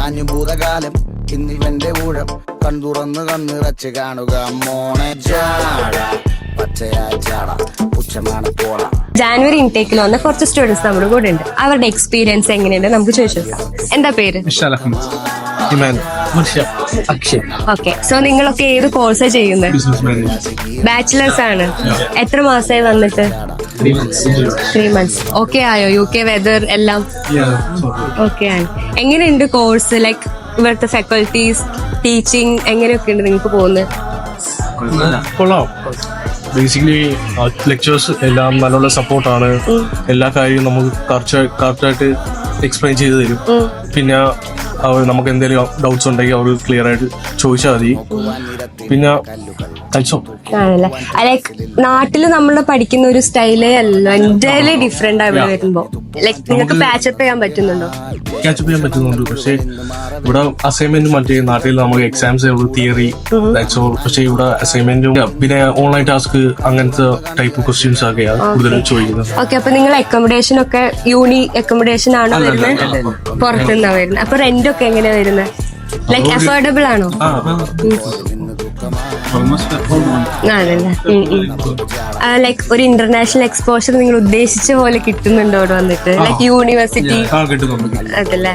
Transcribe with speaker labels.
Speaker 1: മാഞ്ഞു ഭൂതകാലം ഇന്നിവന്റെ ഊഴം കൺതുറന്ന് കണ്ണിറച്ച് കാണുക മോണെ ജാട പച്ചയാ ജാട പുച്ഛമാണ് പോള.
Speaker 2: ജാനുവരി ഇൻടേക്കിൽ വന്ന കുറച്ച് സ്റ്റുഡൻസ് നമ്മുടെ കൂടെ ഉണ്ട്. അവരുടെ എക്സ്പീരിയൻസ് എങ്ങനെയുണ്ട് നമുക്ക് ചോദിച്ചു. എന്താ പേര്? ഓക്കെ, സോ നിങ്ങളൊക്കെ ഏത് കോഴ്സാ ചെയ്യുന്നത്? ബാച്ചിലേഴ്സ് ആണ്. എത്ര മാസമായി വന്നിട്ട്? 3 months. ഓക്കെ ആയോ? UK വെതർ എല്ലാം ഓക്കെ ആണ്. എങ്ങനെയുണ്ട് കോഴ്സ്? ലൈക്ക് ഇവിടുത്തെ ഫാക്കൽറ്റീസ്, ടീച്ചിങ് എങ്ങനെയൊക്കെ ഉണ്ട് നിങ്ങൾക്ക് പോകുന്നത്?
Speaker 3: ബേസിക്കലി ലെക്ചേഴ്സ് എല്ലാം നല്ലോണം സപ്പോർട്ടാണ്. എല്ലാ കാര്യവും നമുക്ക് കറക്റ്റായിട്ട് എക്സ്പ്ലെയിൻ ചെയ്ത് തരും. പിന്നെ അവർ നമുക്ക് എന്തെങ്കിലും ഡൗട്ട്സ് ഉണ്ടെങ്കിൽ അവർ ക്ലിയർ ആയിട്ട് ചോദിച്ചാൽ മതി. പിന്നെ
Speaker 2: ആണല്ലേ. ലൈക്ക് നാട്ടില് നമ്മൾ പഠിക്കുന്ന ഒരു സ്റ്റൈലേ അല്ലല്ലോ, എൻറ്റയർലി ഡിഫറെന്റ് ആയി വരുമ്പോ. ലൈക്ക് നിങ്ങൾക്ക് പാച്ചപ്പ് ചെയ്യാൻ പറ്റുന്നുണ്ടോ?
Speaker 3: ക്യാച്ചപ്പ് ചെയ്യാൻ പറ്റുന്നുണ്ട്. പക്ഷെ ഇവിടെ അസൈൻമെന്റ് മറ്റേ നാട്ടിൽ നമുക്ക് എക്സാംസ് തിയറി, പക്ഷെ ഇവിടെ അസൈൻമെന്റും പിന്നെ ഓൺലൈൻ ടാസ്ക് അങ്ങനത്തെ ടൈപ്പ് ക്വസ്റ്റ്യൻസ് ഒക്കെയാണ് കൂടുതലും ചോദിക്കുന്നത്.
Speaker 2: ഓക്കെ, അപ്പൊ നിങ്ങൾ അക്കോമഡേഷൻ ഒക്കെ യൂണി അക്കോമഡേഷൻ ആണോ വരുന്നത്? പുറത്തുനിന്നാ വരുന്നത്. അപ്പൊ റെന്റ് ഒക്കെ എങ്ങനെയാ വരുന്നത്? ലൈക്ക് അഫോർഡബിൾ ആണോ? ആണല്ലേ. ലൈക്ക് ഒരു ഇന്റർനാഷണൽ എക്സ്പോഷർ നിങ്ങൾ ഉദ്ദേശിച്ച പോലെ കിട്ടുന്നുണ്ടോ അവിടെ വന്നിട്ട്? ലൈക്ക് യൂണിവേഴ്സിറ്റി അതല്ലേ?